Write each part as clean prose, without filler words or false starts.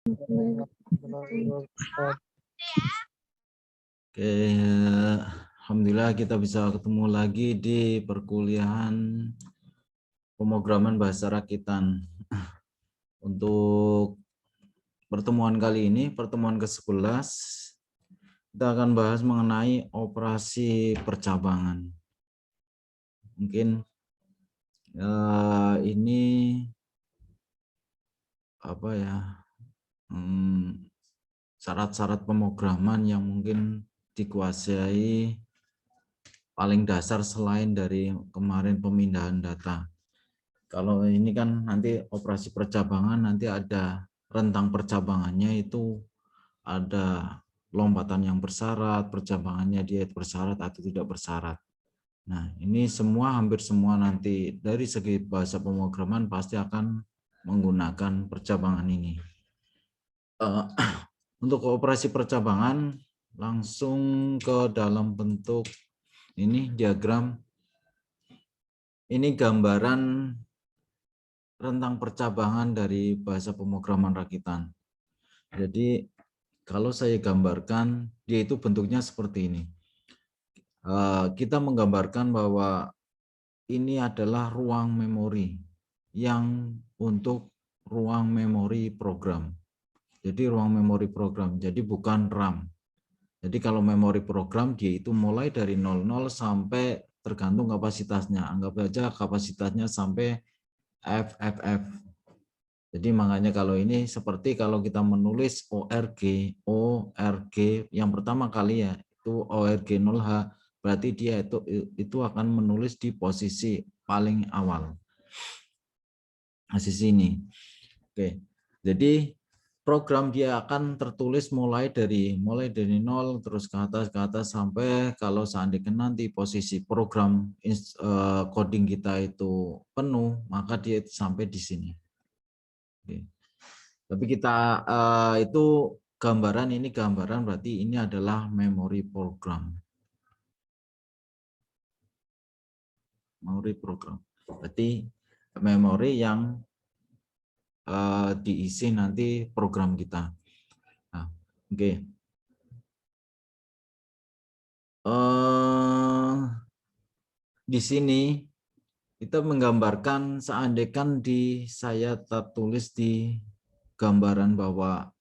Oke, alhamdulillah kita bisa ketemu lagi di perkuliahan pemrograman bahasa rakitan. Untuk pertemuan kali ini, pertemuan ke-11, kita akan bahas mengenai operasi percabangan. Mungkin ini apa ya? Syarat-syarat pemrograman yang mungkin dikuasai paling dasar selain dari kemarin pemindahan data. Kalau ini kan nanti operasi percabangan, nanti ada rentang percabangannya, itu ada lompatan yang bersyarat, percabangannya dia bersyarat atau tidak bersyarat. Nah, ini semua, hampir semua nanti dari segi bahasa pemrograman pasti akan menggunakan percabangan ini. Untuk operasi percabangan, langsung ke dalam bentuk ini diagram. Ini gambaran rentang percabangan dari bahasa pemrograman rakitan. Jadi kalau saya gambarkan, dia itu bentuknya seperti ini. Kita menggambarkan bahwa ini adalah ruang memori yang untuk ruang memori program. Jadi ruang memori program, jadi bukan RAM. Jadi kalau memori program dia itu mulai dari 00 sampai tergantung kapasitasnya. Anggap saja kapasitasnya sampai FFF. Jadi makanya kalau ini seperti kalau kita menulis ORG yang pertama kali ya, itu ORG 0H, berarti dia itu akan menulis di posisi paling awal. Posisi ini. Oke. Jadi program dia akan tertulis mulai dari 0 terus ke atas sampai kalau seandainya nanti posisi program coding kita itu penuh, maka dia sampai di sini. Oke. Tapi kita itu gambaran, ini gambaran berarti ini adalah memori program. Memori program. Berarti memori yang diisi nanti program kita. Nah, oke. Di sini kita menggambarkan seandainya saya tertulis di gambaran bahwa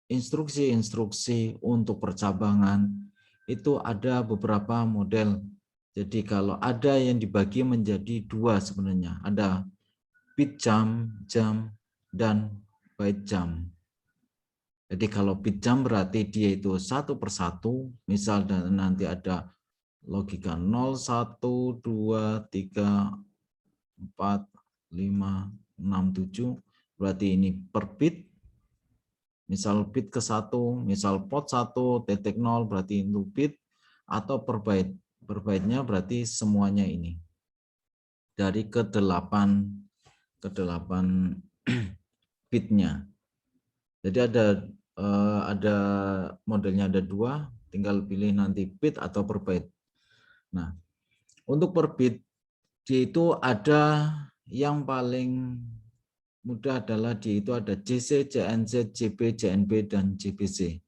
instruksi-instruksi untuk percabangan itu ada beberapa model. Jadi kalau ada yang dibagi menjadi dua sebenarnya, ada bit jam, dan byte jam. Jadi kalau bit jam berarti dia itu satu persatu, misal dan nanti ada logika 0, 1, 2, 3, 4, 5, 6, 7, berarti ini per bit. Misal bit ke 1, misal pot 1, titik 0 berarti itu bit, atau per byte. Per byte-nya berarti semuanya ini. Dari ke-8 bitnya. Jadi ada modelnya ada dua, tinggal pilih nanti bit atau per byte. Nah, untuk per bit itu ada yang paling mudah adalah itu ada JC, JNZ, JB, JNB, dan JBC.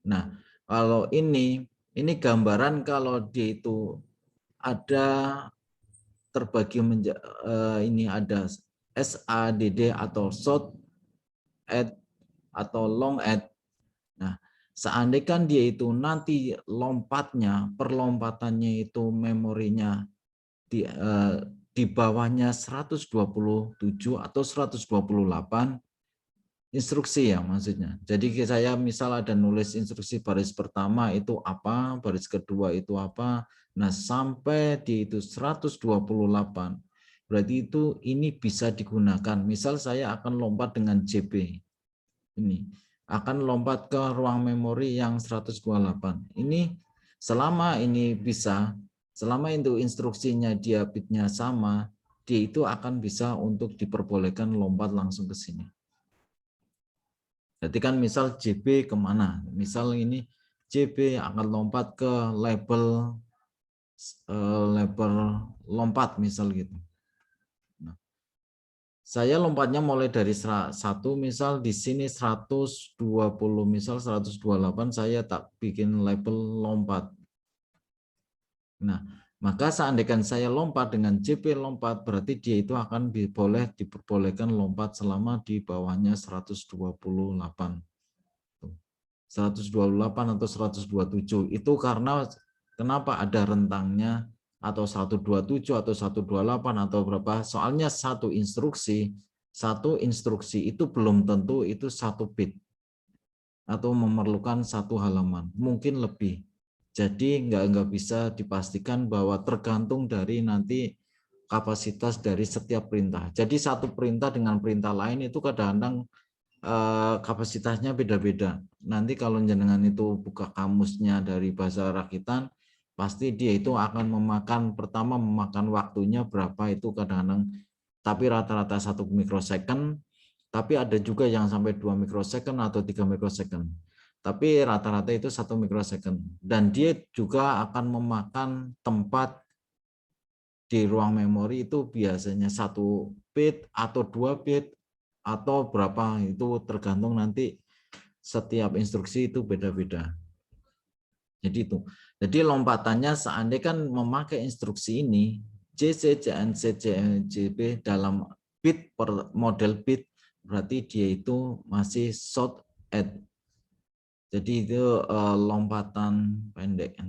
Nah, kalau ini gambaran kalau dia itu ada terbagi ini ada SADD atau short add atau long add. Nah, seandainya dia itu nanti perlompatannya itu memorinya di bawahnya 127 atau 128 instruksi ya maksudnya. Jadi saya misal ada nulis instruksi baris pertama itu apa, baris kedua itu apa. Nah, sampai di itu 128. Berarti itu ini bisa digunakan. Misal saya akan lompat dengan JB. Ini akan lompat ke ruang memori yang 128. Ini selama ini bisa, selama itu instruksinya dia bitnya sama, dia itu akan bisa untuk diperbolehkan lompat langsung ke sini. Jadi kan misal JB kemana? Misal ini JB akan lompat ke label lompat misal gitu. Nah, Saya lompatnya mulai dari 1, misal di sini 120, misal 128, saya tak bikin label lompat. Nah, maka seandainya saya lompat dengan JP lompat, berarti dia itu akan diperbolehkan lompat selama di bawahnya 128. 128 atau 127. Itu karena kenapa ada rentangnya atau 127 atau 128 atau berapa? Soalnya satu instruksi itu belum tentu itu 1 bit atau memerlukan 1 halaman, mungkin lebih. Jadi nggak bisa dipastikan bahwa tergantung dari nanti kapasitas dari setiap perintah. Jadi satu perintah dengan perintah lain itu kadang-kadang kapasitasnya beda-beda. Nanti kalau jenengan itu buka kamusnya dari bahasa rakitan, pasti dia itu akan pertama memakan waktunya berapa itu kadang-kadang, tapi rata-rata 1 mikrosecond, tapi ada juga yang sampai 2 mikrosecond atau 3 mikrosecond. Tapi rata-rata itu 1 mikrosecond. Dan dia juga akan memakan tempat di ruang memori itu biasanya 1 bit atau 2 bit atau berapa, itu tergantung nanti setiap instruksi itu beda-beda. Jadi itu. Jadi lompatannya seandainya kan memakai instruksi ini JC, JNC, JNCB dalam bit per model bit, berarti dia itu masih short add. Jadi itu lompatan pendek.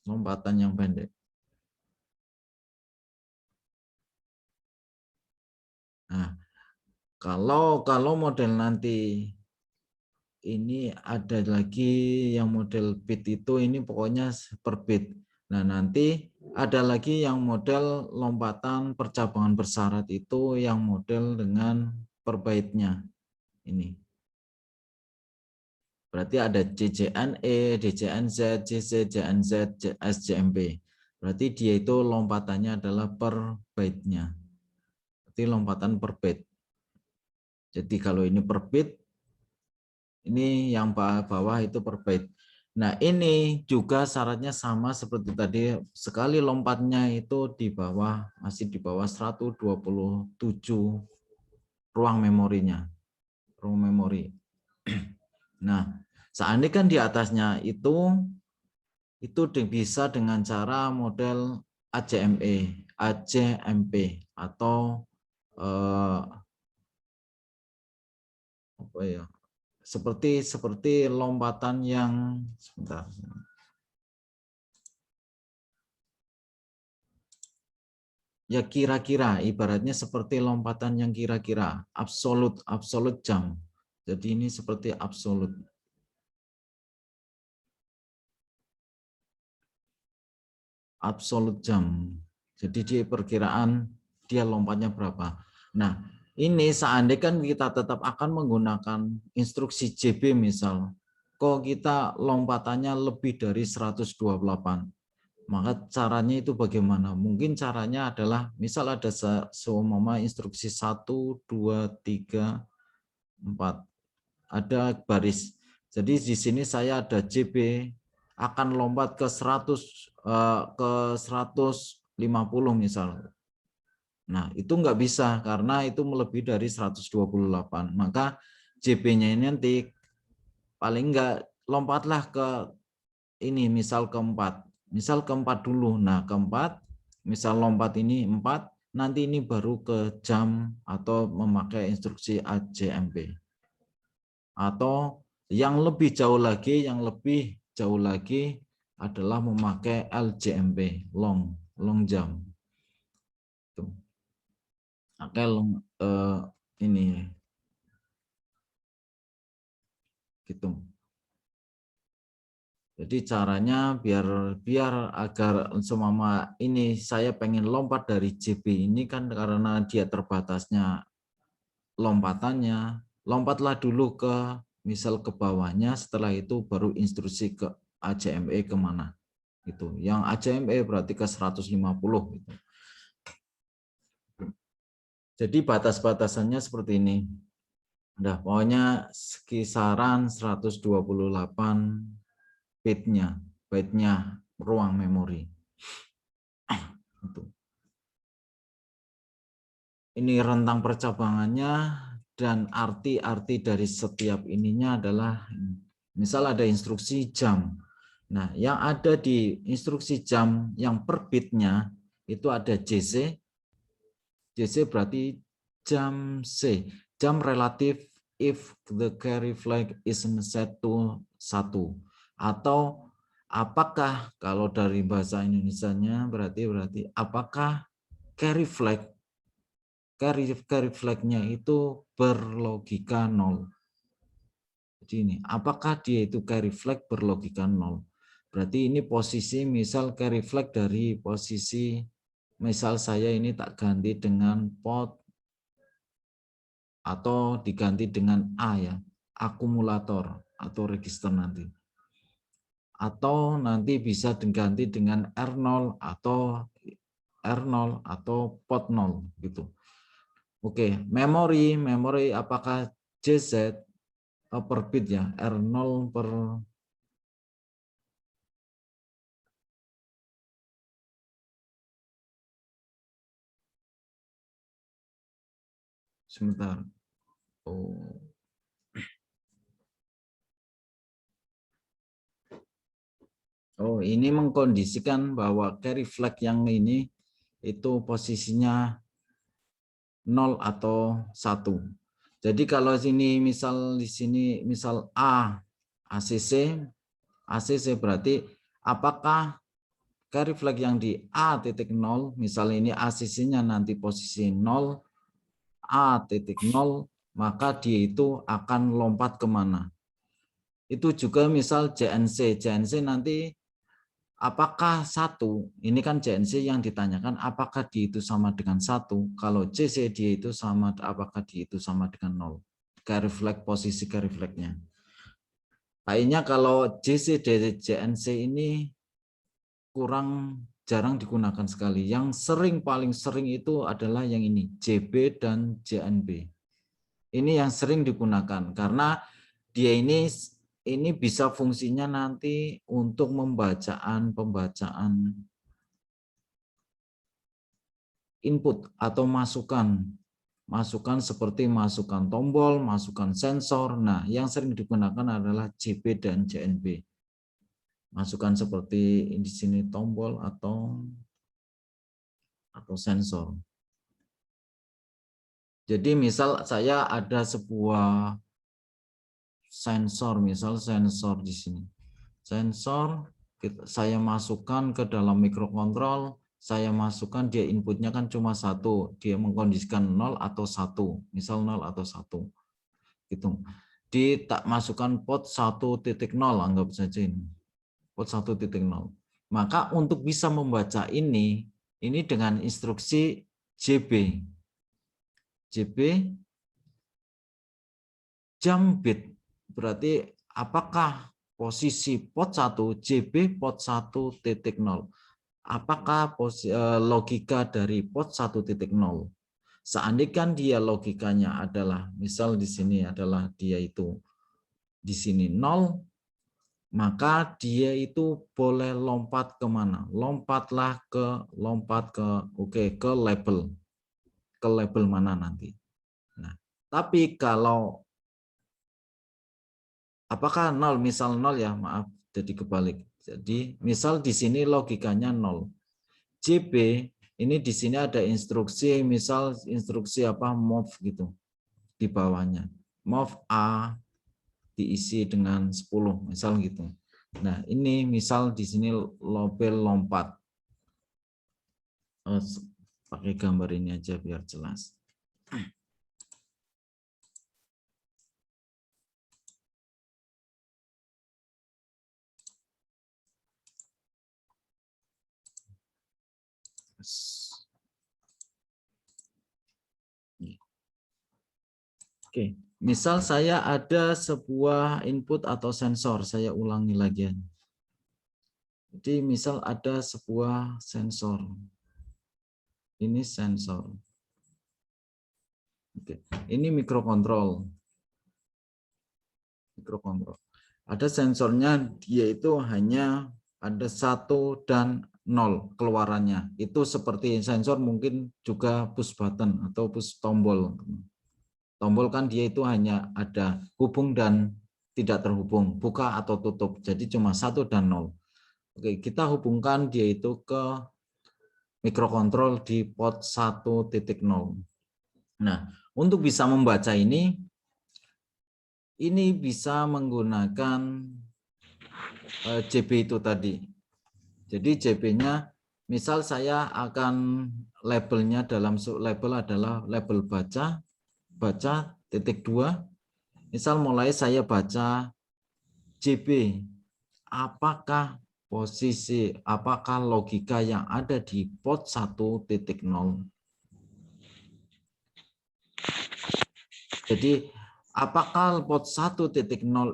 Lompatan yang pendek. Nah, kalau model nanti ini ada lagi yang model bit itu, ini pokoknya per bit. Nah, nanti ada lagi yang model lompatan percabangan bersyarat itu yang model dengan per byte-nya. Ini. Berarti ada JJNE, DJNZ, JC, JNZ, SJMP. Berarti dia itu lompatannya adalah per byte-nya. Berarti lompatan per bit. Jadi kalau ini per bit, ini yang bawah itu per byte. Nah, ini juga syaratnya sama seperti tadi, sekali lompatnya itu di bawah, masih di bawah 127 ruang memorinya. Ruang memori. Nah, seandainya kan di atasnya itu bisa dengan cara model AJMP atau apa ya? Seperti lompatan yang sebentar. Ya kira-kira, ibaratnya seperti lompatan yang kira-kira, absolut jam. Jadi ini seperti absolut. Absolut jam. Jadi di perkiraan dia lompatnya berapa. Nah, ini seandainya kan kita tetap akan menggunakan instruksi JB misal, kok kita lompatannya lebih dari 128. Maka caranya itu bagaimana? Mungkin caranya adalah misal ada seumpama instruksi 1, 2, 3, 4. Ada baris. Jadi di sini saya ada JB akan lompat ke 150 misal. Nah, itu nggak bisa karena itu melebihi dari 128. Maka JB-nya ini nanti paling nggak lompatlah ke ini misal keempat. Misal keempat dulu. Nah, keempat misal lompat ini 4, nanti ini baru ke jam atau memakai instruksi AJMP. Atau yang lebih jauh lagi, adalah memakai LJMP, long jam. Oke, ini gitu. Jadi caranya biar agar semama ini saya pengen lompat dari JB ini kan karena dia terbatasnya lompatannya, lompatlah dulu ke misal ke bawahnya, setelah itu baru instruksi ke AJME kemana itu. Yang AJME berarti ke 150 gitu. Jadi batas-batasannya seperti ini. Udah, pokoknya kisaran 128 byte-nya ruang memori. Itu. ini rentang percabangannya dan arti-arti dari setiap ininya adalah misal ada instruksi jam. Nah, yang ada di instruksi jam yang per bitnya itu ada JC. JC berarti jam C, jam relatif if the carry flag is set to 1. Atau apakah kalau dari bahasa Indonesianya berarti apakah carry flag-nya itu berlogika 0. Jadi ini, apakah dia itu carry flag berlogika 0? Berarti ini posisi misal carry flag dari posisi misal saya ini tak ganti dengan pot atau diganti dengan A ya, akumulator atau register nanti. Atau nanti bisa diganti dengan R0 atau R0 atau pot 0 gitu. Oke, memori apakah JZ per bit ya, R0 per sebentar. Oh, ini mengkondisikan bahwa carry flag yang ini itu posisinya 0 atau 1. Jadi kalau sini misal di sini misal ACC berarti apakah carry flag yang di A.0 misalnya ini ACC-nya nanti posisi 0 A.0 maka dia itu akan lompat kemana. Itu juga misal JNC nanti apakah 1, ini kan JNC yang ditanyakan apakah dia itu sama dengan 1, kalau JC dia itu sama, apakah dia itu sama dengan 0. Carry flag, posisi carry flag-nya. Kayaknya kalau JC dari JNC ini jarang digunakan sekali. Yang paling sering itu adalah yang ini, JB dan JNB. Ini yang sering digunakan karena dia ini bisa fungsinya nanti untuk pembacaan input atau masukan seperti masukan tombol, masukan sensor. Nah, yang sering digunakan adalah JB dan JNB. Masukan seperti di sini tombol atau sensor. Jadi misal saya ada sebuah sensor, misal sensor di sini. Sensor saya masukkan ke dalam mikrokontrol, saya masukkan dia inputnya kan cuma 1, dia mengkondisikan 0 atau 1, misal 0 atau 1. Gitu. Tak masukkan pot 1.0, anggap saja ini. Pot 1.0. Maka untuk bisa membaca ini dengan instruksi JB jam bit, berarti apakah posisi pot 1 JB pot 1.0, apakah logika dari pot 1.0. Seandainya dia logikanya adalah misal di sini adalah dia itu di sini 0, maka dia itu boleh lompat kemana? Lompat ke label mana nanti. Nah, tapi kalau apakah 0, misal 0 ya, maaf, jadi kebalik. Jadi misal di sini logikanya 0. JB ini di sini ada instruksi, misal instruksi apa move gitu di bawahnya. Move A diisi dengan 10, misal gitu. Nah, ini misal di sini label lompat. Pakai gambar ini aja biar jelas. Oke, misal saya ada sebuah input atau sensor, saya ulangi lagi. Jadi misal ada sebuah sensor. Ini sensor. Oke, ini mikrokontrol. Ada sensornya, dia itu hanya ada 1 dan 0 keluarannya. Itu seperti sensor mungkin juga push button atau push tombol. Tombol kan dia itu hanya ada hubung dan tidak terhubung, buka atau tutup. Jadi cuma 1 dan 0. Oke, kita hubungkan dia itu ke mikrokontrol di port 1.0. Nah, untuk bisa membaca ini bisa menggunakan JB itu tadi. Jadi JB-nya, misal saya akan labelnya dalam label adalah label baca titik 2. Misal mulai saya baca JB, apakah logika yang ada di port 1.0. Jadi apakah port 1.0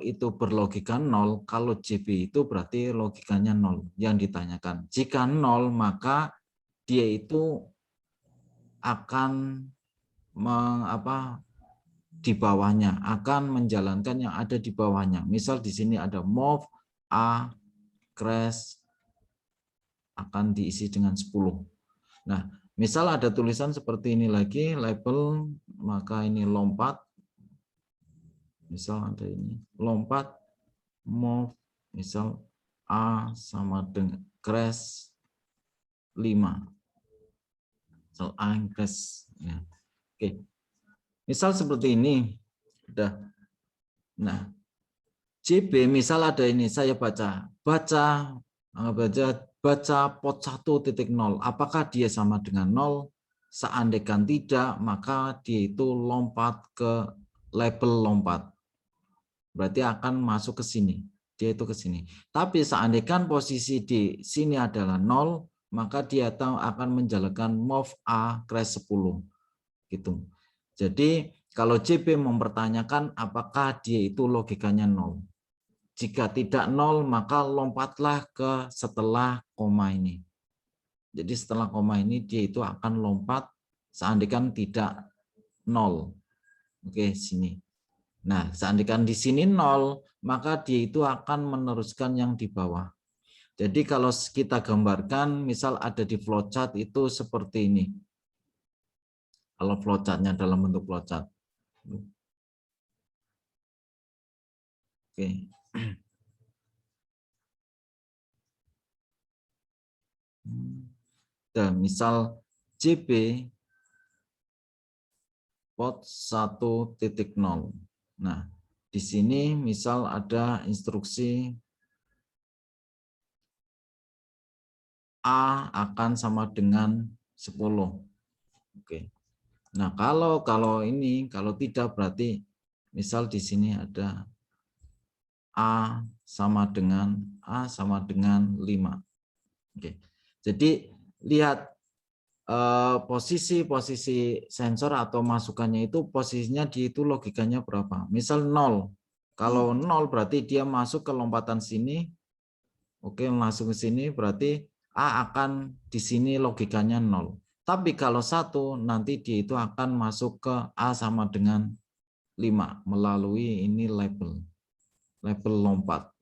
itu berlogika 0? Kalau JB itu berarti logikanya 0 yang ditanyakan. Jika 0 maka dia itu akan di bawahnya, akan menjalankan yang ada di bawahnya. Misal di sini ada move A crash akan diisi dengan 10. Nah, misal ada tulisan seperti ini lagi, label, maka ini lompat. Misal ada ini, lompat, move, misal A sama dengan crash 5. Misal A crash. Ya. Oke. Misal seperti ini. Udah. Nah, JB misal ada ini, saya baca port 1.0, apakah dia sama dengan 0? Seandainya tidak, maka dia itu lompat ke label lompat. Berarti akan masuk ke sini. Dia itu ke sini. Tapi seandainya posisi di sini adalah 0, maka dia akan menjalankan move A crash 10. Gitu. Jadi kalau JB mempertanyakan apakah dia itu logikanya 0. Jika tidak 0, maka lompatlah ke setelah koma ini. Jadi setelah koma ini dia itu akan lompat seandainya tidak 0. Oke, sini. Nah, seandainya di sini 0, maka dia itu akan meneruskan yang di bawah. Jadi kalau kita gambarkan, misal ada di flowchart itu seperti ini. Kalau flowchartnya dalam bentuk flowchart. Oke. Dan misal JB port 1.0. Nah, di sini misal ada instruksi A akan sama dengan 10. Oke. Nah, kalau tidak berarti misal di sini ada A sama dengan 5. Oke. Jadi lihat posisi sensor atau masukannya itu posisinya di itu logikanya berapa. Misal 0. Kalau 0 berarti dia masuk ke lompatan sini. Oke, masuk ke sini berarti A akan di sini logikanya 0. Tapi kalau 1 nanti dia itu akan masuk ke A sama dengan 5 melalui ini label lompat.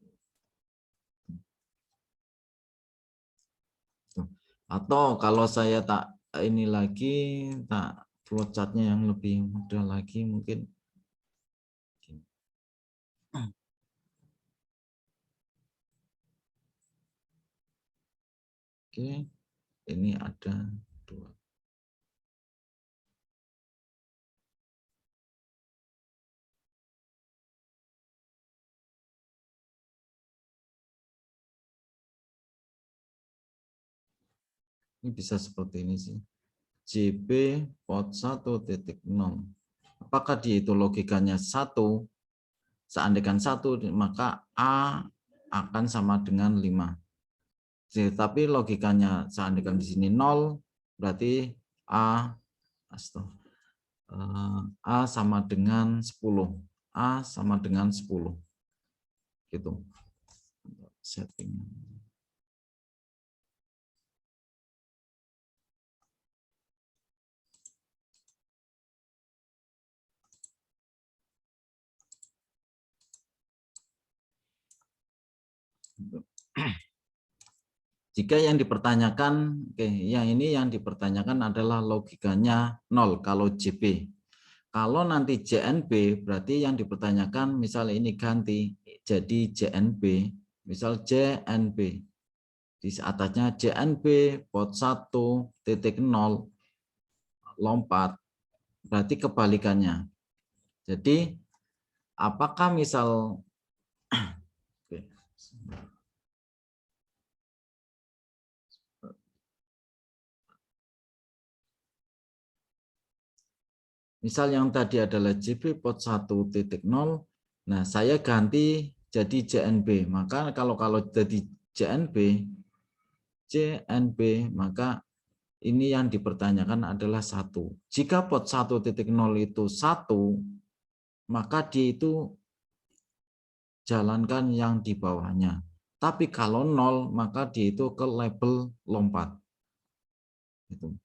Atau kalau saya tak ini lagi, tak flowchartnya yang lebih mudah lagi mungkin. Oke, ini ada 2. Ini bisa seperti ini sih. JB port 1.0. Apakah dia itu logikanya 1? Seandainya 1, maka A akan sama dengan 5. Tapi logikanya seandainya di sini 0, berarti A sama dengan 10. A sama dengan 10. Gitu. Setting. Jika yang dipertanyakan, oke, yang ini yang dipertanyakan adalah logikanya 0 kalau JB. Kalau nanti JNB berarti yang dipertanyakan misalnya ini ganti jadi JNB, misal JNB. Di atasnya JNB pot 1.0 lompat, berarti kebalikannya. Jadi apakah misal misal yang tadi adalah JB pot 1.0, nah saya ganti jadi JNB. Maka kalau jadi JNB, maka ini yang dipertanyakan adalah 1. Jika pot 1.0 itu 1, maka dia itu jalankan yang di bawahnya. Tapi kalau 0, maka dia itu ke label lompat. Gitu.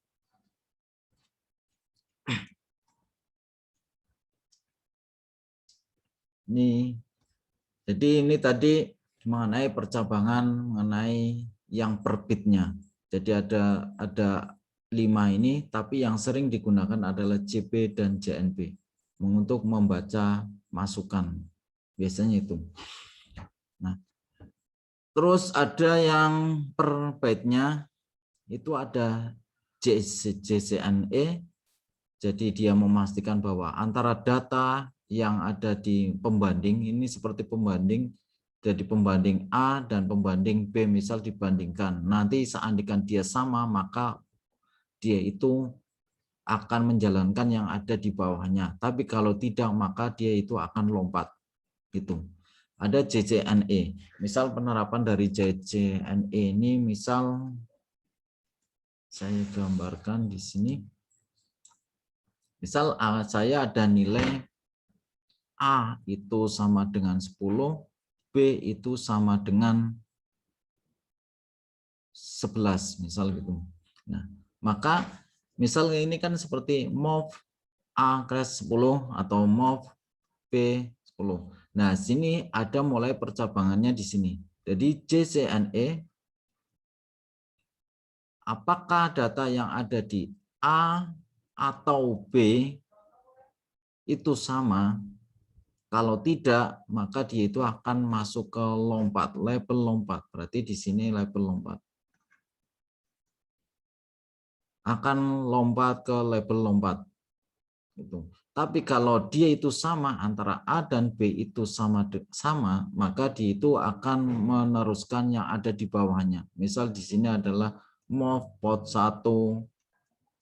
Jadi ini tadi mengenai percabangan, mengenai yang per bitnya. Jadi ada 5 ini, tapi yang sering digunakan adalah JB dan JNB untuk membaca masukan. Biasanya itu. Nah, terus ada yang per byte-nya itu ada JCNE. Jadi dia memastikan bahwa antara data yang ada di pembanding ini seperti pembanding, jadi pembanding A dan pembanding B misal dibandingkan. Nanti seandainya dia sama maka dia itu akan menjalankan yang ada di bawahnya. Tapi kalau tidak maka dia itu akan lompat. Gitu. Ada JCNE. Misal penerapan dari JCNE ini misal saya gambarkan di sini. Misal saya ada nilai A itu sama dengan 10, B itu sama dengan 11, misal gitu. Nah, maka misalnya ini kan seperti mov A crash 10 atau mov B 10. Nah, sini ada mulai percabangannya di sini. Jadi JCNE, apakah data yang ada di A atau B itu sama? Kalau tidak, maka dia itu akan masuk ke lompat, label lompat. Berarti di sini label lompat. Akan lompat ke label lompat. Gitu. Tapi kalau dia itu sama, antara A dan B itu sama, maka dia itu akan meneruskan yang ada di bawahnya. Misal di sini adalah mov pot 1,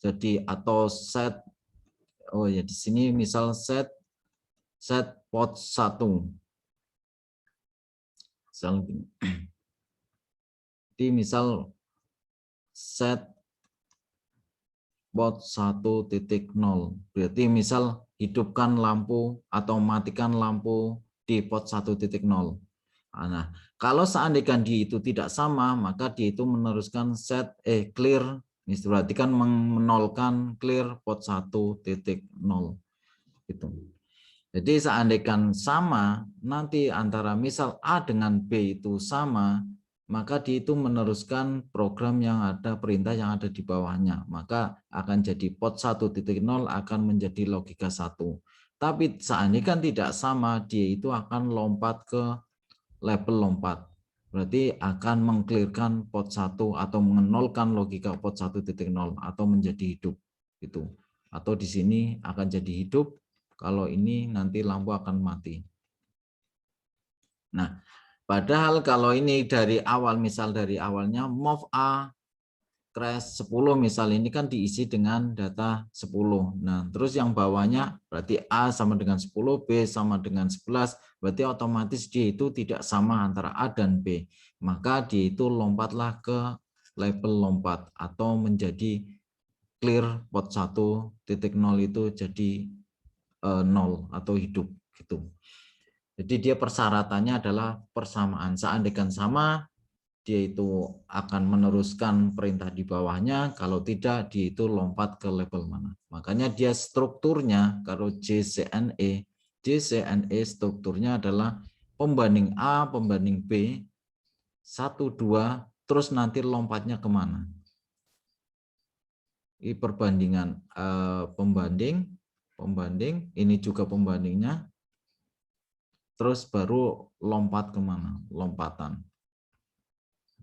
jadi atau set, oh ya di sini misal set pot 1. Jadi misal set pot 1.0. Berarti misal hidupkan lampu atau matikan lampu di pot 1.0. Nah, kalau seandainya dia itu tidak sama, maka dia itu meneruskan set clear. Ini berarti kan menolkan clear pot 1.0. Gitu. Jadi seandainya sama, nanti antara misal A dengan B itu sama, maka dia itu meneruskan program yang ada, perintah yang ada di bawahnya. Maka akan jadi pot 1.0 akan menjadi logika 1. Tapi seandainya tidak sama, dia itu akan lompat ke label lompat. Berarti akan mengclearkan pot 1 atau menolkan logika pot 1.0 atau menjadi hidup. Gitu. Atau di sini akan jadi hidup. Kalau ini nanti lampu akan mati. Nah, padahal kalau ini dari awal, misal dari awalnya mov A crash 10 misal ini kan diisi dengan data 10. Nah, terus yang bawahnya berarti A sama dengan 10, B sama dengan 11, berarti otomatis dia itu tidak sama antara A dan B. Maka dia itu lompatlah ke label lompat atau menjadi clear pot 1.0 itu jadi 0 atau hidup gitu. Jadi dia persyaratannya adalah persamaan. Seandainya sama, dia itu akan meneruskan perintah di bawahnya. Kalau tidak, dia itu lompat ke label mana. Makanya dia strukturnya kalau JCNE strukturnya adalah pembanding A, pembanding B, 1, 2, terus nanti lompatnya kemana. Ini perbandingan pembanding, ini juga pembandingnya, terus baru lompat kemana, lompatan.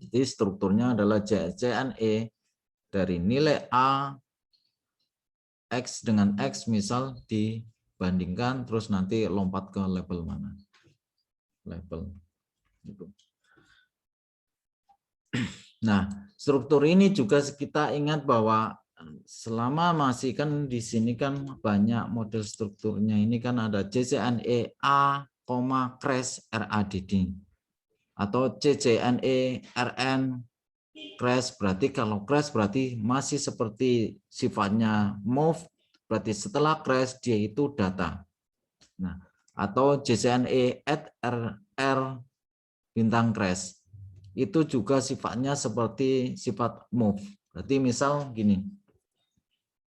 Jadi strukturnya adalah JNE dari nilai A, X dengan X misal dibandingkan, terus nanti lompat ke label mana. Label. Gitu. Nah, struktur ini juga kita ingat bahwa selama masih kan di sini kan banyak model strukturnya. Ini kan ada CCNE A, crash RADD. Atau CCNE RN crash, berarti kalau crash berarti masih seperti sifatnya move, berarti setelah crash dia itu data. Nah, atau JCNE add RR bintang crash itu juga sifatnya seperti sifat move. Berarti misal gini,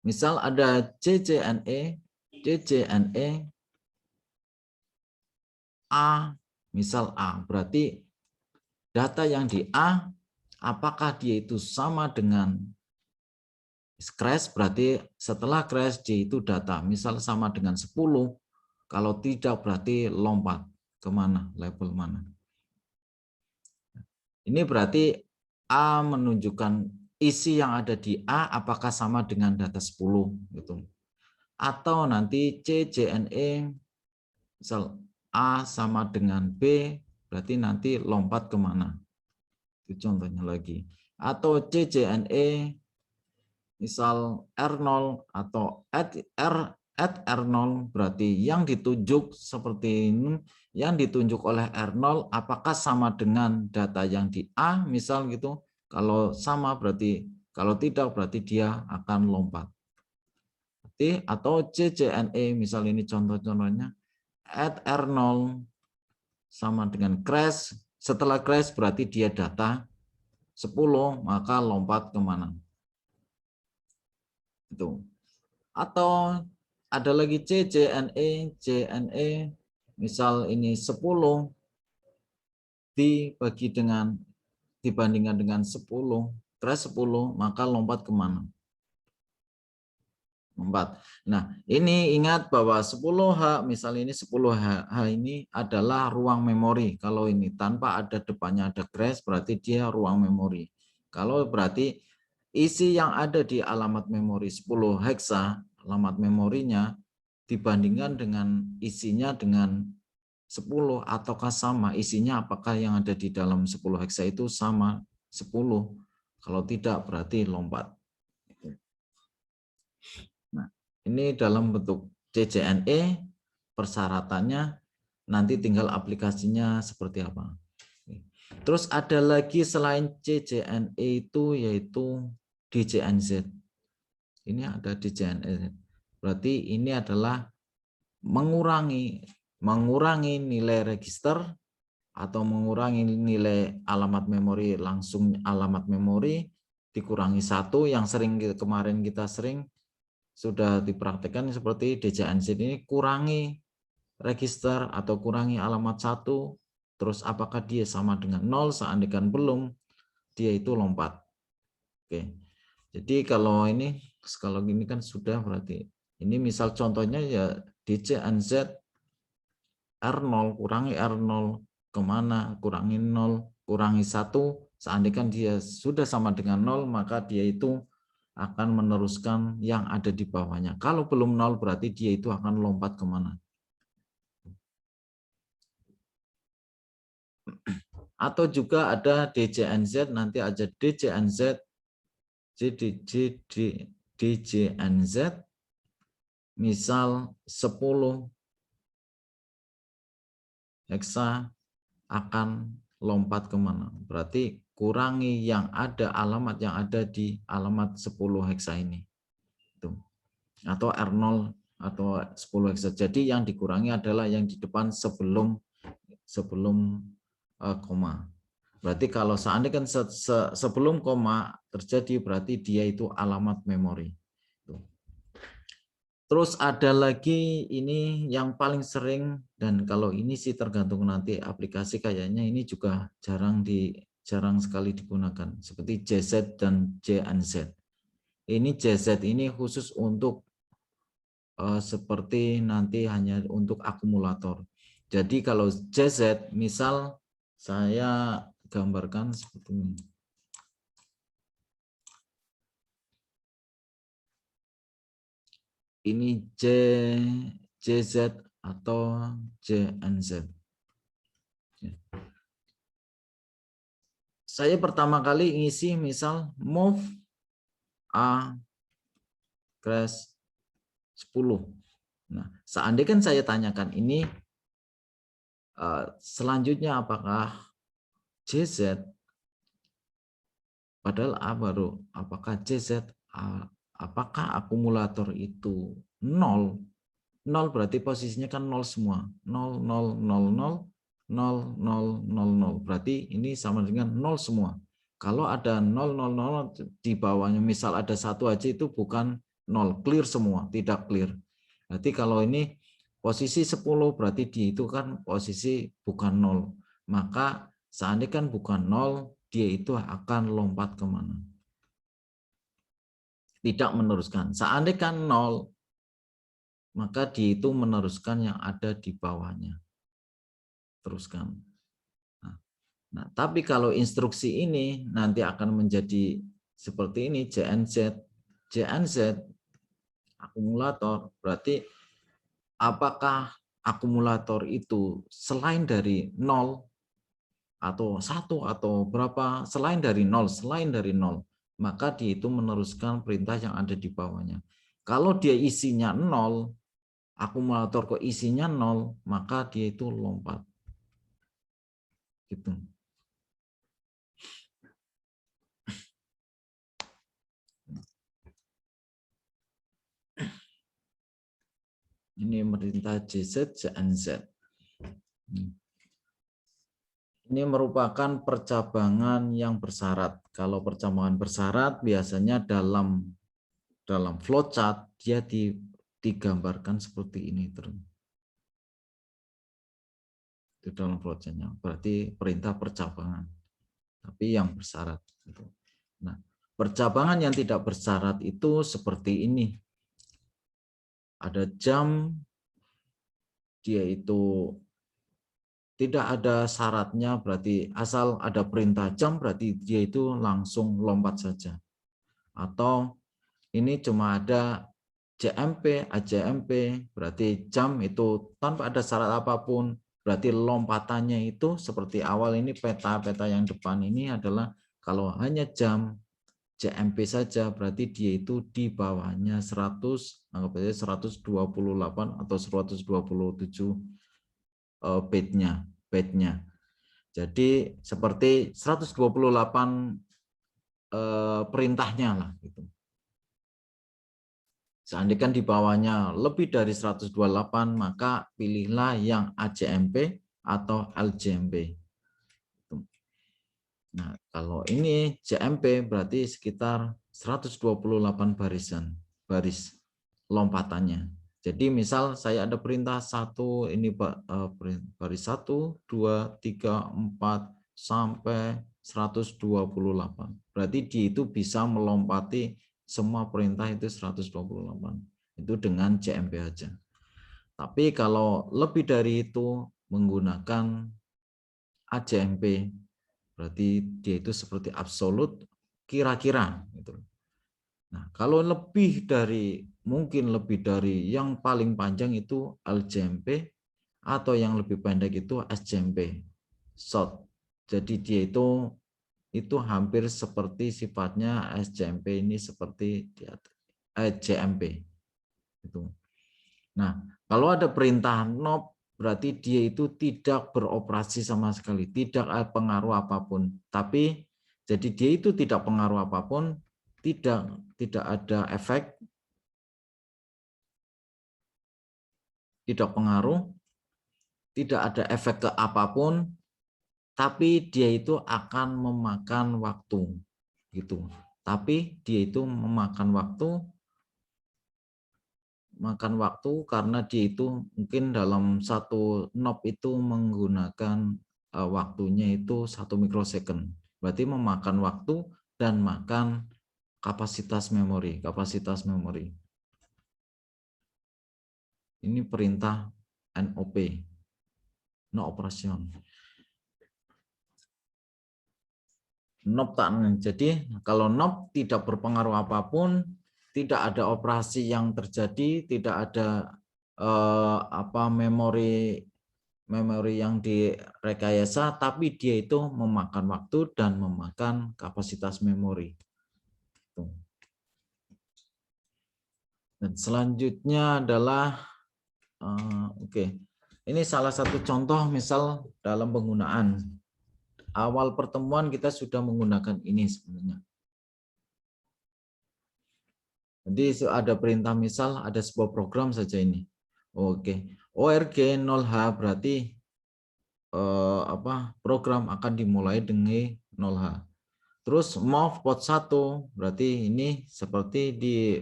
misal ada CCNE A, misal A, berarti data yang di A, apakah dia itu sama dengan crash, berarti setelah crash dia itu data, misal sama dengan 10, kalau tidak berarti lompat kemana, label mana. Ini berarti A menunjukkan isi yang ada di A apakah sama dengan data 10, gitu. Atau nanti CJNE, misal A sama dengan B, berarti nanti lompat kemana. Itu contohnya lagi. Atau CJNE misal R0 atau at R0, berarti yang ditunjuk seperti ini, yang ditunjuk oleh R0 apakah sama dengan data yang di A misal gitu. Kalau sama berarti, kalau tidak berarti dia akan lompat. Atau CJNE misal ini contoh-contohnya, at R0 sama dengan crash, setelah crash berarti dia data 10, maka lompat kemana. Itu. Atau ada lagi JNE, misal ini 10 dibandingkan dengan 10, crash 10, maka lompat kemana? Lompat. Nah, ini ingat bahwa 10H, misal ini 10H ini adalah ruang memori. Kalau ini tanpa ada depannya ada crash, berarti dia ruang memori. Kalau berarti isi yang ada di alamat memori 10 heksa, alamat memorinya dibandingkan dengan isinya dengan 10, ataukah sama isinya, apakah yang ada di dalam 10 heksa itu sama 10. Kalau tidak berarti lompat. Nah, ini dalam bentuk CJNE, persyaratannya nanti tinggal aplikasinya seperti apa. Terus ada lagi selain CJNE itu yaitu DJNZ. Ini ada DJNZ. Berarti ini adalah mengurangi nilai register atau mengurangi nilai alamat memori, langsung alamat memori dikurangi 1 yang sering kemarin kita sering sudah dipraktekkan seperti DJNZ ini, kurangi register atau kurangi alamat 1, terus apakah dia sama dengan 0, seandainya belum, dia itu lompat. Oke. Jadi kalau ini kan sudah, berarti ini misal contohnya ya DJNZ R0, kurangi R0 kemana, kurangi 0, kurangi 1, seandainya dia sudah sama dengan 0, maka dia itu akan meneruskan yang ada di bawahnya. Kalau belum 0 berarti dia itu akan lompat kemana. Atau juga ada DJNZ, nanti aja DJNZ, DJNZ, misal 10 heksa akan lompat kemana. Berarti kurangi yang ada, alamat yang ada di alamat 10 heksa ini. Atau R0 atau 10 heksa. Jadi yang dikurangi adalah yang di depan sebelum koma. Berarti kalau seandainya kan sebelum koma terjadi, berarti dia itu alamat memori. Terus ada lagi ini yang paling sering, dan kalau ini sih tergantung nanti aplikasi, kayaknya ini juga jarang jarang sekali digunakan seperti JZ dan JNZ. Ini JZ ini khusus untuk seperti nanti hanya untuk akumulator. Jadi kalau JZ misal saya gambarkan seperti ini. Ini JZ atau JNZ. Saya pertama kali ngisi misal move A crash 10. Nah, seandainya kan saya tanyakan ini selanjutnya apakah JZ, padahal A baru, apakah JZ, apakah akumulator itu 0? 0 berarti posisinya kan 0 semua. 0, 0, 0, 0, 0, 0, 0, 0. Berarti ini sama dengan 0 semua. Kalau ada 0, 0, 0 di bawahnya, misal ada satu aja itu bukan 0, clear semua, tidak clear. Berarti kalau ini posisi 10 berarti dia itu kan posisi bukan 0. Maka seandainya kan bukan 0, dia itu akan lompat kemana? Tidak meneruskan. Seandainya kan 0, maka dia itu meneruskan yang ada di bawahnya. Teruskan. Nah, tapi kalau instruksi ini nanti akan menjadi seperti ini, JNZ. JNZ, akumulator, berarti apakah akumulator itu selain dari 0 atau 1 atau berapa, selain dari 0, maka dia itu meneruskan perintah yang ada di bawahnya. Kalau dia isinya 0, akumulator kok isinya 0, maka dia itu lompat. Gitu. Ini perintah JZ, JNZ. Ini merupakan percabangan yang bersyarat. Kalau percabangan bersyarat biasanya dalam flowchart dia digambarkan seperti ini terus. Itu dalam flowchartnya. Berarti perintah percabangan. Tapi yang bersyarat. Nah, percabangan yang tidak bersyarat itu seperti ini. Ada jam, dia itu tidak ada syaratnya, berarti asal ada perintah jam berarti dia itu langsung lompat saja. Atau ini cuma ada JMP, AJMP, berarti jam itu tanpa ada syarat apapun, berarti lompatannya itu seperti awal ini peta-peta yang depan ini adalah kalau hanya jam JMP saja berarti dia itu di bawahnya 100, anggap saja 128 atau 127 bit-nya. Jadi seperti 128 perintahnya lah gitu. Seandainya di bawahnya lebih dari 128 maka pilihlah yang AJMP atau LJMP. Nah, kalau ini JMP berarti sekitar 128 baris lompatannya. Jadi misal saya ada perintah 1 ini baris 1, 2, 3, 4 sampai 128. Berarti dia itu bisa melompati semua perintah itu 128. Itu dengan JMP aja. Tapi kalau lebih dari itu menggunakan AJMP berarti dia itu seperti absolut kira-kira gitu. Nah, kalau mungkin lebih dari yang paling panjang itu LJMP atau yang lebih pendek itu SJMP short. Jadi dia itu hampir seperti sifatnya SJMP ini seperti JMP itu. Nah, kalau ada perintah NOP berarti dia itu tidak beroperasi sama sekali, tidak ada pengaruh apapun. Tapi jadi dia itu tidak pengaruh apapun, tidak ada efek, tidak pengaruh, tidak ada efek ke apapun, tapi dia itu akan memakan waktu gitu. Tapi dia itu memakan waktu karena dia itu mungkin dalam satu knob itu menggunakan waktunya itu 1 mikrosecond. Berarti memakan waktu dan makan kapasitas memori. Ini perintah NOP, no operation. NOP jadi kalau NOP tidak berpengaruh apapun, tidak ada operasi yang terjadi, tidak ada memori yang direkayasa, tapi dia itu memakan waktu dan memakan kapasitas memori. Dan selanjutnya adalah ini salah satu contoh misal dalam penggunaan. Awal pertemuan kita sudah menggunakan ini sebenarnya. Jadi ada perintah misal ada sebuah program saja ini. ORG 0H berarti program akan dimulai dengan 0H. Terus move port 1 berarti ini seperti di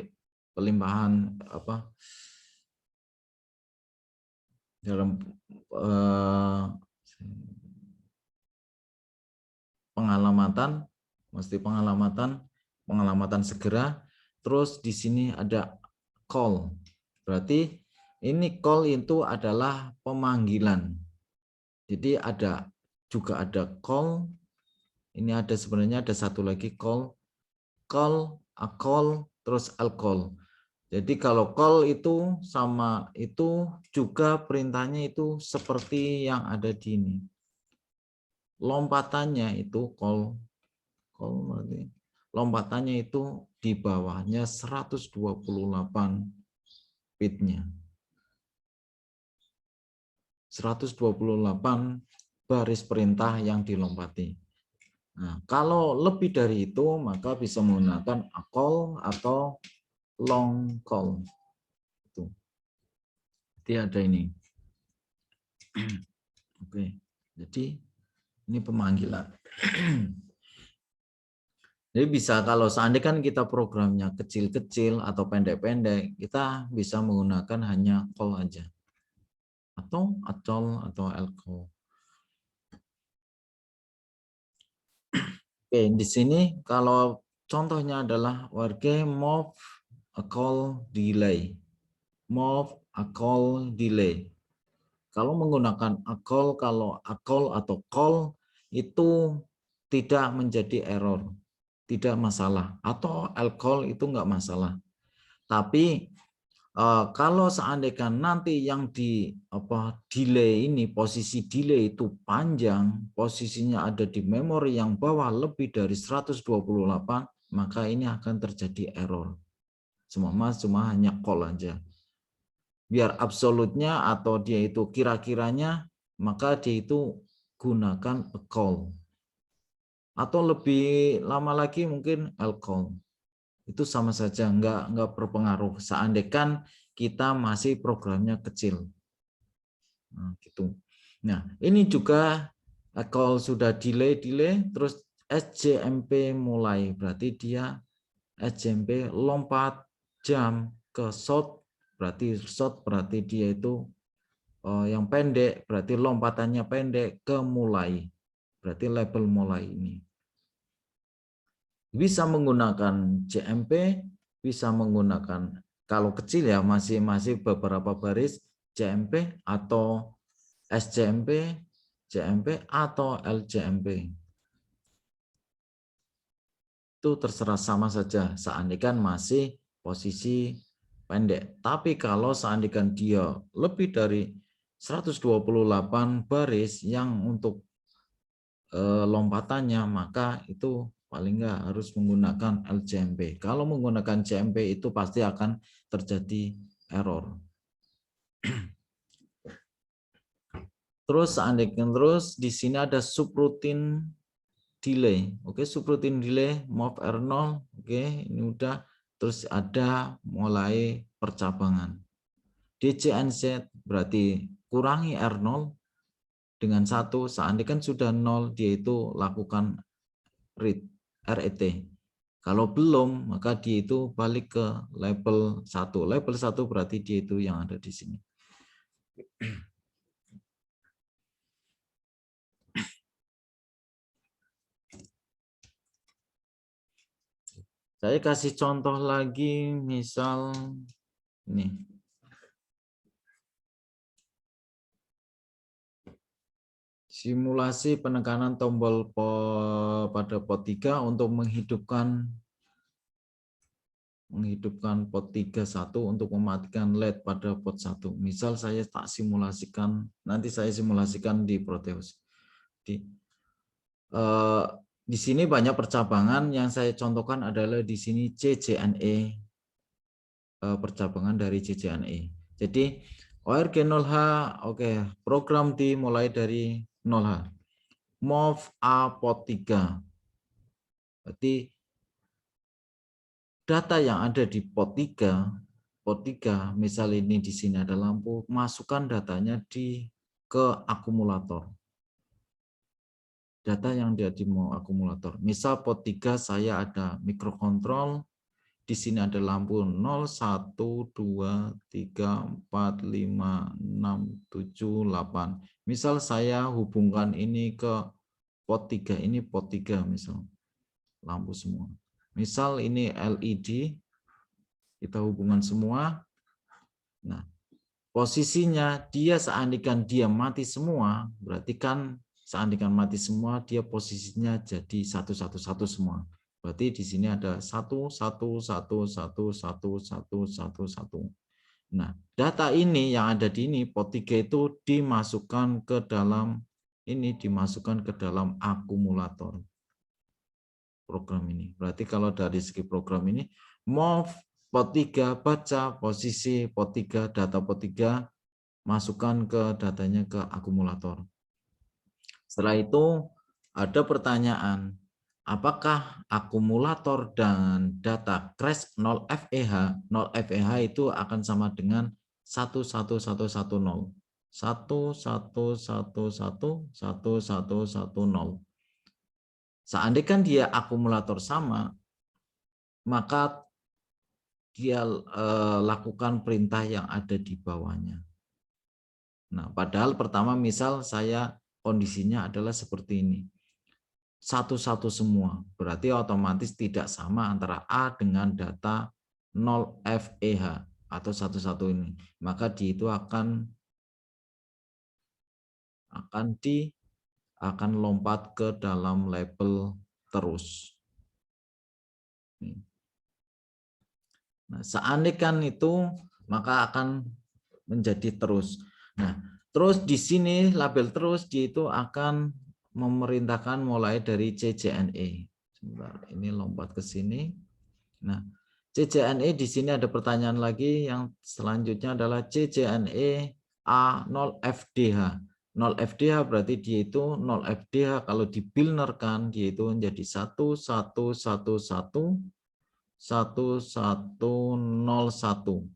pelimpahan dalam pengalamatan, mesti pengalamatan segera. Terus di sini ada call. Berarti ini call itu adalah pemanggilan. Jadi juga ada call. Ini sebenarnya ada satu lagi call, terus alcall. Jadi kalau call itu sama itu juga perintahnya itu seperti yang ada di ini. Lompatannya itu call berarti lompatannya itu di bawahnya 128 bitnya. 128 baris perintah yang dilompati. Nah, kalau lebih dari itu maka bisa menggunakan call atau long call. Itu. Jadi ada ini. Oke. Jadi ini pemanggilan. Jadi bisa kalau seandainya kan kita programnya kecil-kecil atau pendek-pendek, kita bisa menggunakan hanya call aja. Atau acol atau alcol. Oke, di sini kalau contohnya adalah warga move a call delay. Move a call delay. Kalau menggunakan acol, kalau acol atau call itu tidak menjadi error, tidak masalah. Atau alcol itu enggak masalah. Tapi kalau seandainya nanti yang delay ini, posisi delay itu panjang, posisinya ada di memori yang bawah lebih dari 128, maka ini akan terjadi error. Cuma hanya call aja. Biar absolutnya atau dia itu kira-kiranya, maka dia itu gunakan a call. Atau lebih lama lagi mungkin alcol. Itu sama saja, enggak berpengaruh. Seandainya kita masih programnya kecil. Nah, gitu. Nah, ini juga call sudah delay, terus SJMP mulai. Berarti dia SJMP lompat jam ke short, berarti dia itu yang pendek, berarti lompatannya pendek ke mulai. Berarti label mulai ini. Bisa menggunakan JMP, bisa menggunakan kalau kecil ya masih beberapa baris JMP atau SJMP, JMP atau LJMP. Itu terserah sama saja seandainya masih posisi pendek. Tapi kalau seandainya dia lebih dari 128 baris yang untuk lompatannya, maka itu paling nggak harus menggunakan LJMP. Kalau menggunakan JMP itu pasti akan terjadi error. Terus seandainya di sini ada subroutine delay. Oke, subroutine delay move R0. Oke, ini udah. Terus ada mulai percabangan. DCNZ berarti kurangi R0 dengan 1. Seandainya sudah 0, dia itu lakukan read. RET. Kalau belum, maka dia itu balik ke label 1. Label 1 berarti dia itu yang ada di sini. Saya kasih contoh lagi, misal ini. Simulasi penekanan tombol pada pot 3 untuk menghidupkan pot 3 untuk mematikan LED pada pot 1. Misal saya tak simulasikan, nanti saya simulasikan di Proteus. Di sini banyak percabangan, yang saya contohkan adalah di sini CCNE, percabangan dari CCNE. Jadi ORG 0H, oke, program dimulai dari 0H. Move A pot 3. Berarti data yang ada di pot 3, misal ini di sini ada lampu, masukkan datanya ke akumulator. Data yang dia di akumulator. Misal pot 3 saya ada mikrokontrol, di sini ada lampu 0, 1, 2, 3, 4, 5, 6, 7, 8. Misal saya hubungkan ini ke pot 3, ini pot 3 misal. Lampu semua. Misal ini LED, kita hubungan semua. Nah, posisinya dia seandainya dia mati semua, berarti kan seandainya mati semua, dia posisinya jadi 111 semua. Berarti di sini ada 1, 1, 1, 1, 1, 1, 1, 1. Nah, data ini yang ada di ini pot 3 itu dimasukkan ke dalam akumulator program ini. Berarti kalau dari segi program ini, move pot 3 baca posisi pot 3, data pot 3, masukkan ke datanya ke akumulator. Setelah itu ada pertanyaan, apakah akumulator dan data crash 0 FEH, 0 FEH itu akan sama dengan 11110. 1111110. Seandainya dia akumulator sama, maka dia lakukan perintah yang ada di bawahnya. Nah, padahal pertama misal saya kondisinya adalah seperti ini. 1-1 semua, berarti otomatis tidak sama antara A dengan data 0 FEH atau 1-1 ini. Maka dia itu akan lompat ke dalam label terus. Nah, seandainya itu maka akan menjadi terus. Nah, terus di sini label terus dia itu akan memerintahkan mulai dari CCNE. Sebentar, ini lompat ke sini. Nah, CCNE di sini ada pertanyaan lagi, yang selanjutnya adalah CCNE A0FDH. 0 FDH berarti dia itu 0 FDH kalau dibinarkan dia itu menjadi 1111 1101.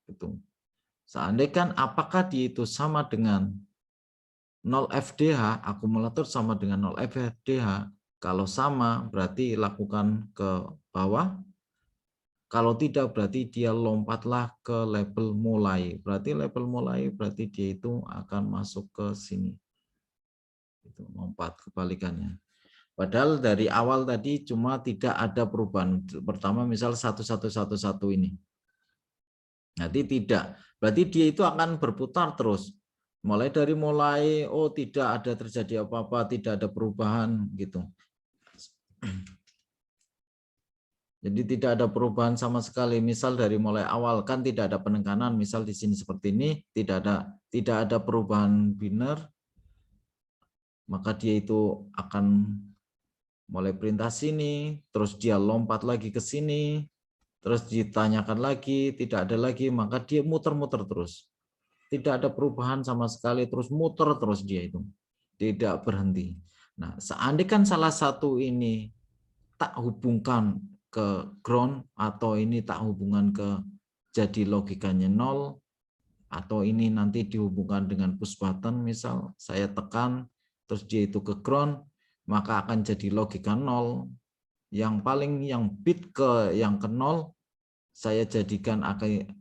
Itu. Seandainya apakah dia itu sama dengan 0 FDH, akumulator sama dengan 0 FDH. Kalau sama berarti lakukan ke bawah. Kalau tidak berarti dia lompatlah ke label mulai. Berarti label mulai berarti dia itu akan masuk ke sini. Itu lompat kebalikannya. Padahal dari awal tadi cuma tidak ada perubahan. Pertama misal 1111 ini. Nanti tidak. Berarti dia itu akan berputar terus. Mulai tidak ada terjadi apa-apa, tidak ada perubahan gitu. Jadi tidak ada perubahan sama sekali. Misal dari mulai awal kan tidak ada penekanan, misal di sini seperti ini, tidak ada perubahan biner, maka dia itu akan mulai perintah sini, terus dia lompat lagi ke sini, terus ditanyakan lagi, tidak ada lagi, maka dia muter-muter terus. Tidak ada perubahan sama sekali, terus muter terus dia itu. Tidak berhenti. Nah, seandainya salah satu ini tak hubungkan ke ground, atau ini tak hubungan ke jadi logikanya 0, atau ini nanti dihubungkan dengan push button, misal saya tekan, terus dia itu ke ground, maka akan jadi logika 0. Yang bit ke yang ke 0, saya jadikan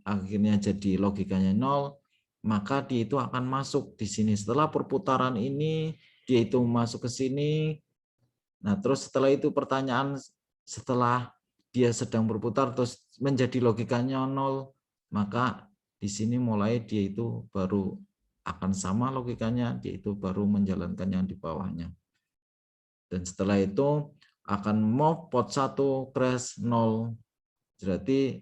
akhirnya jadi logikanya 0, maka dia itu akan masuk di sini. Setelah perputaran ini, dia itu masuk ke sini, Nah, terus setelah itu pertanyaan setelah dia sedang berputar terus menjadi logikanya 0, maka di sini mulai dia itu baru akan sama logikanya, dia itu baru menjalankan yang di bawahnya. Dan setelah itu akan move pot 1 crash 0. Berarti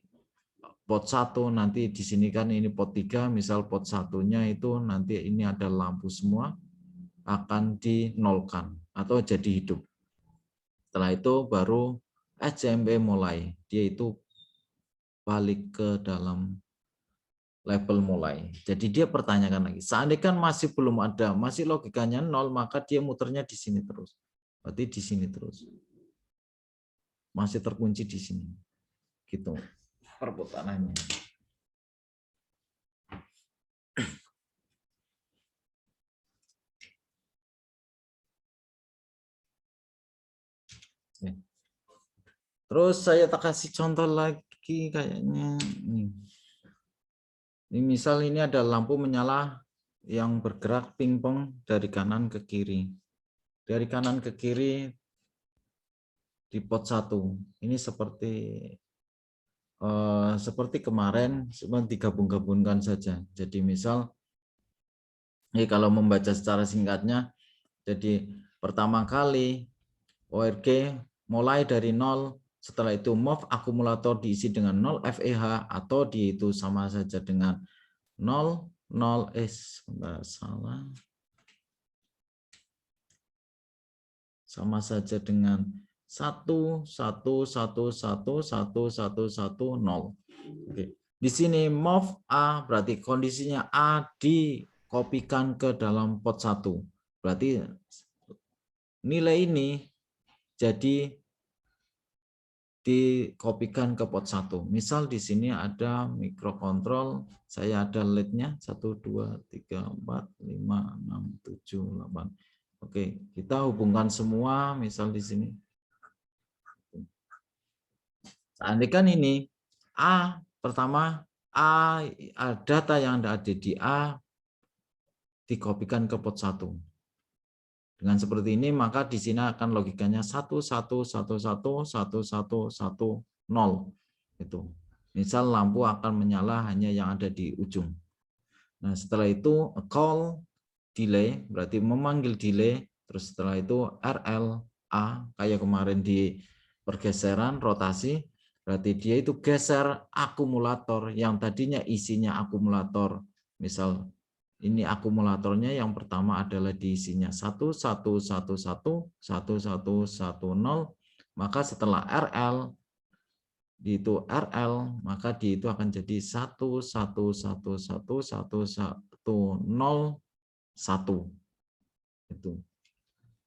pot 1 nanti di sini kan ini pot 3, misal pot satunya itu nanti ini ada lampu semua akan dinolkan atau jadi hidup. Setelah itu baru SCMP mulai, dia itu balik ke dalam level mulai. Jadi dia pertanyakan lagi, seandainya masih belum ada, masih logikanya 0, maka dia muternya di sini terus. Berarti di sini terus. Masih terkunci di sini. Gitu perputarannya. Terus saya tak kasih contoh lagi kayaknya. Ini misal ini ada lampu menyala yang bergerak pingpong dari kanan ke kiri. Dari kanan ke kiri di pot 1. Ini seperti kemarin, cuma digabung-gabungkan saja. Jadi misal, kalau membaca secara singkatnya, jadi pertama kali ORG mulai dari 0, setelah itu move akumulator diisi dengan 0 FEH atau di itu sama saja dengan 0 salah. Sama saja dengan 1 1 1 1 1 1 1 0. Oke. Di sini move A berarti kondisinya A dikopikan ke dalam pot 1. Berarti nilai ini jadi dikopikan ke pot 1. Misal di sini ada mikrokontrol, saya ada LED-nya 1 2 3 4 5 6 7 8. Oke, kita hubungkan semua misal di sini. Seandainya ini A pertama A data yang ada di A dikopikan ke pot 1. Dengan seperti ini maka di sini akan logikanya 1 1 1 1 1 1 1 1 0 itu. Misal lampu akan menyala hanya yang ada di ujung. Nah, setelah itu call delay berarti memanggil delay, terus setelah itu RL A kayak kemarin di pergeseran rotasi berarti dia itu geser akumulator yang tadinya isinya akumulator. Misal ini akumulatornya yang pertama adalah diisinya 1 1 1 1 1 1 1 1 0, maka setelah RL itu RL maka di itu akan jadi 1 1 1 1 1 1 0 1 itu.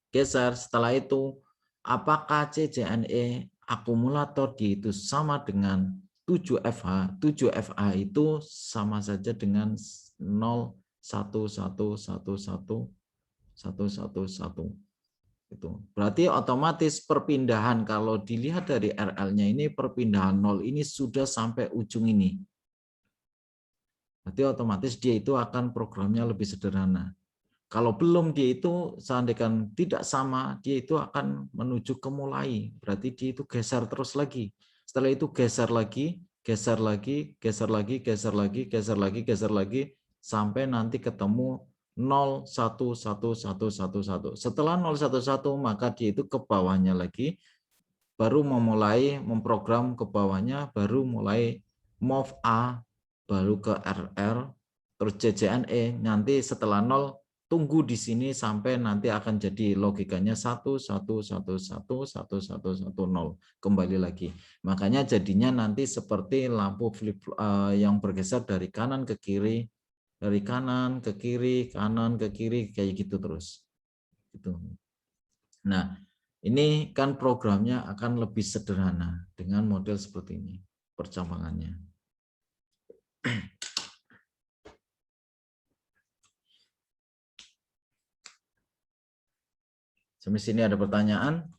Geser setelah itu apakah CJNE akumulator di itu sama dengan 7FH? 7FH itu sama saja dengan 0 1 1 1 1 1 1 1 itu. Berarti otomatis perpindahan kalau dilihat dari RL-nya ini perpindahan 0 ini sudah sampai ujung ini. Berarti otomatis dia itu akan programnya lebih sederhana. Kalau belum dia itu seandainya tidak sama, dia itu akan menuju ke mulai. Berarti dia itu geser terus lagi. Setelah itu geser lagi, geser lagi, geser lagi, geser lagi, geser lagi, geser lagi sampai nanti ketemu 0 1 1 1 1 1. Setelah 0 1 1 maka dia itu ke bawahnya lagi baru memulai memprogram ke bawahnya baru mulai move A baru ke RR terus CJNE nanti setelah 0 tunggu di sini sampai nanti akan jadi logikanya 1 1 1 1 1 1 1 0 kembali lagi. Makanya jadinya nanti seperti lampu flip yang bergeser dari kanan ke kiri, dari kanan ke kiri, kanan ke kiri kayak gitu terus. Gitu. Nah, ini kan programnya akan lebih sederhana dengan model seperti ini percambangannya. Sampai sini ada pertanyaan?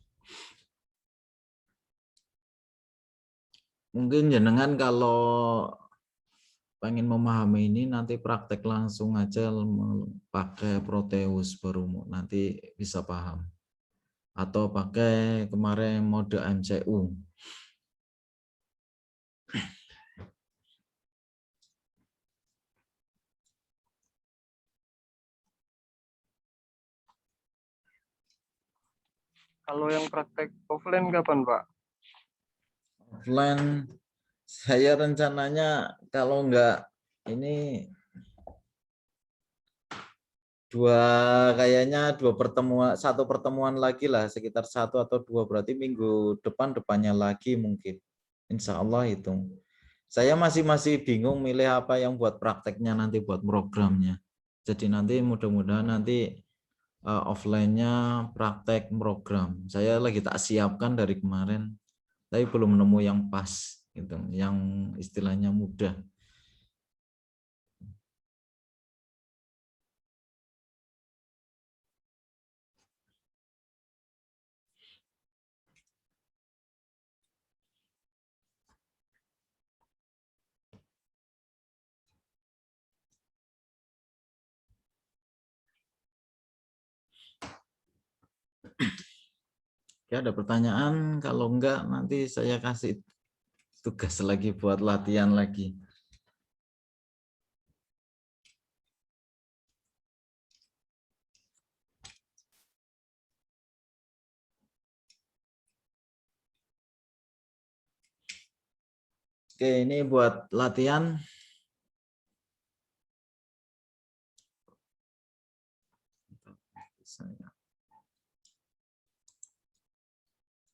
Mungkin jenengan kalau pengen memahami ini nanti praktek langsung aja pakai Proteus baru nanti bisa paham. atau pakai kemarin mode MCU. Kalau yang praktek offline kapan, Pak? Offline saya rencananya kalau enggak ini satu pertemuan lagi lah, sekitar 1 atau 2, berarti minggu depannya lagi mungkin, insya Allah itu. Saya masih bingung milih apa yang buat prakteknya nanti, buat programnya. Jadi nanti mudah-mudahan nanti offline-nya praktek program. Saya lagi tak siapkan dari kemarin, tapi belum nemu yang pas gitu, yang istilahnya mudah. Ya, ada pertanyaan? Kalau enggak nanti saya kasih tugas lagi buat latihan lagi. Oke, ini buat latihan.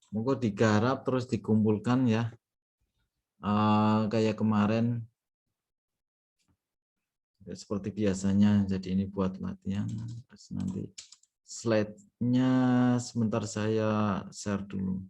Monggo digarap terus dikumpulkan ya. Kayak kemarin seperti biasanya. Jadi ini buat latihan. Terus nanti slide-nya sebentar saya share dulu.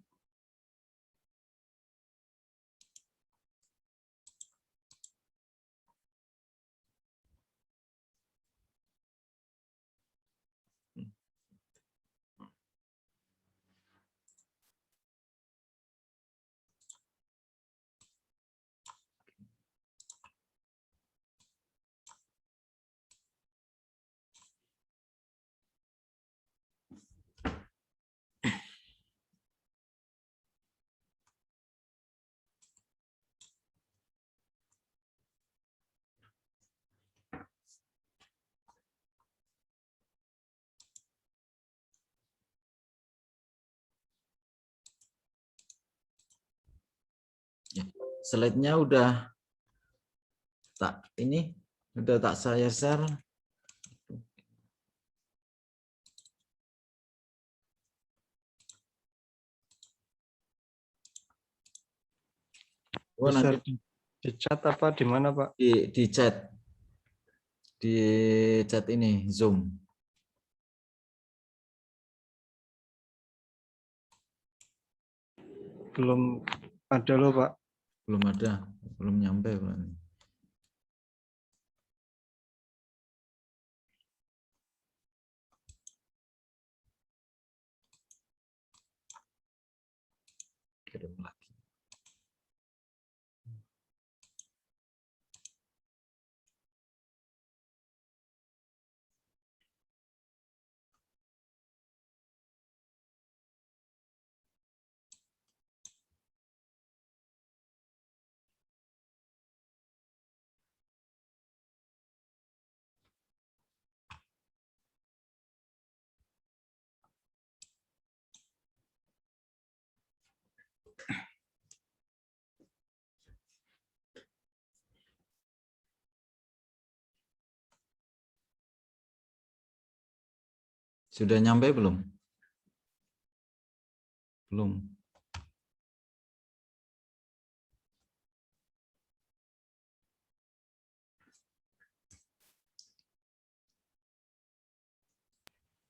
Ya, slide-nya udah tak saya share. Oh, nanti Share di chat apa di mana, Pak? di chat. Di chat ini Zoom. Belum ada loh, Pak. Belum ada, belum nyampe. Kirim lagi. Sudah nyampe belum? Belum.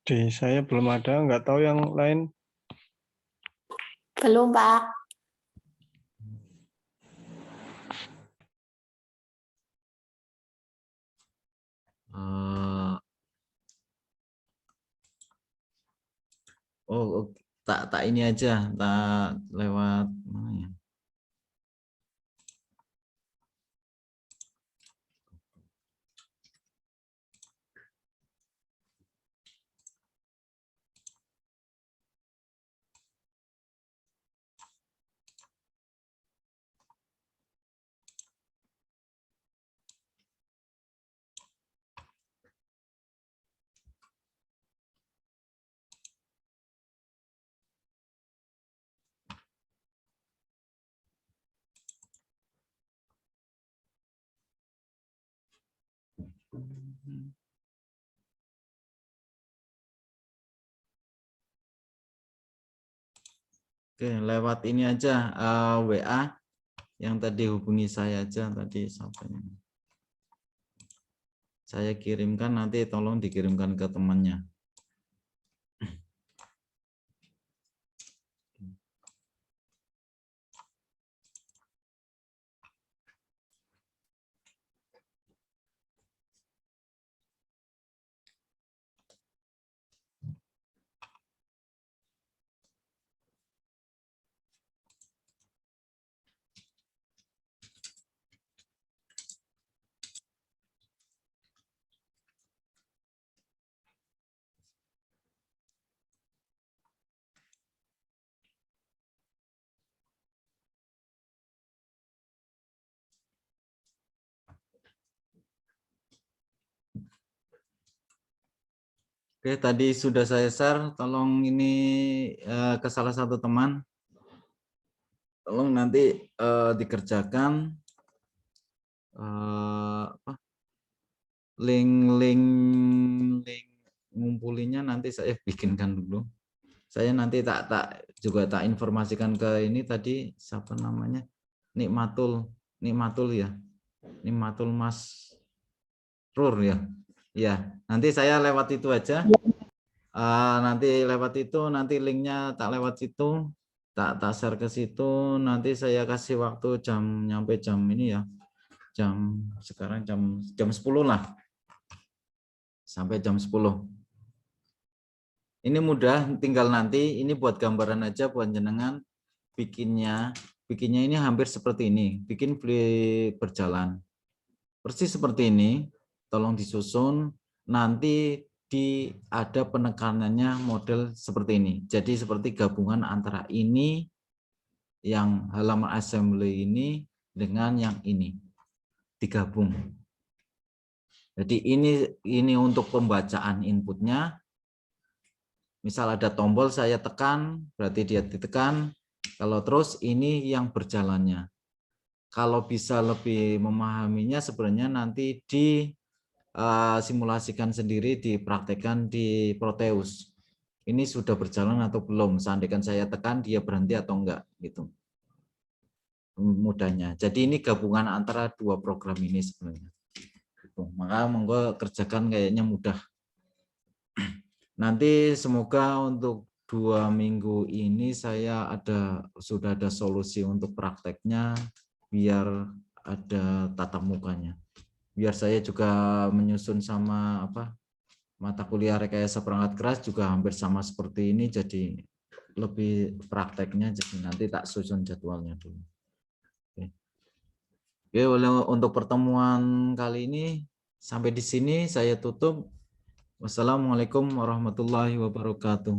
Di saya belum ada, nggak tahu yang lain. Belum, Pak. Tak ini aja, tak lewat mana ya? Oke, lewat ini aja WA yang tadi hubungi saya aja tadi siapanya. Saya kirimkan, nanti tolong dikirimkan ke temannya. Oke, tadi sudah saya share, tolong ini ke salah satu teman. Tolong nanti dikerjakan link ngumpulinya nanti saya bikinkan dulu. Saya nanti tak informasikan ke ini tadi siapa namanya? Nikmatul ya. Nikmatul Mas Rur ya. Ya, nanti saya lewat itu aja. Nanti lewat itu, nanti linknya tak lewat situ, tak share ke situ. Nanti saya kasih waktu nyampe jam ini ya. Sekarang jam 10 lah. Sampai jam 10. Ini mudah, tinggal nanti ini buat gambaran aja buat jenengan bikinnya ini hampir seperti ini, bikin berjalan. Persis seperti ini, tolong disusun, nanti ada penekanannya model seperti ini. Jadi seperti gabungan antara ini yang halaman assembly ini dengan yang ini digabung. Jadi ini untuk pembacaan inputnya. Misal ada tombol saya tekan, berarti dia ditekan. Kalau terus ini yang berjalannya. Kalau bisa lebih memahaminya sebenarnya nanti simulasikan sendiri, dipraktekkan di Proteus. Ini sudah berjalan atau belum? Seandainya saya tekan dia berhenti atau enggak gitu. Mudahnya. Jadi ini gabungan antara dua program ini sebenarnya. Gitu. Maka monggo kerjakan, kayaknya mudah. Nanti semoga untuk 2 minggu ini saya sudah ada solusi untuk prakteknya biar ada tatap mukanya. Biar saya juga menyusun sama mata kuliah rekayasa perangkat keras juga hampir sama seperti ini, jadi lebih prakteknya, jadi nanti tak susun jadwalnya dulu. Oke, untuk pertemuan kali ini sampai di sini saya tutup. Wassalamualaikum warahmatullahi wabarakatuh.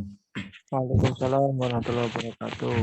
Waalaikumsalam warahmatullahi wabarakatuh.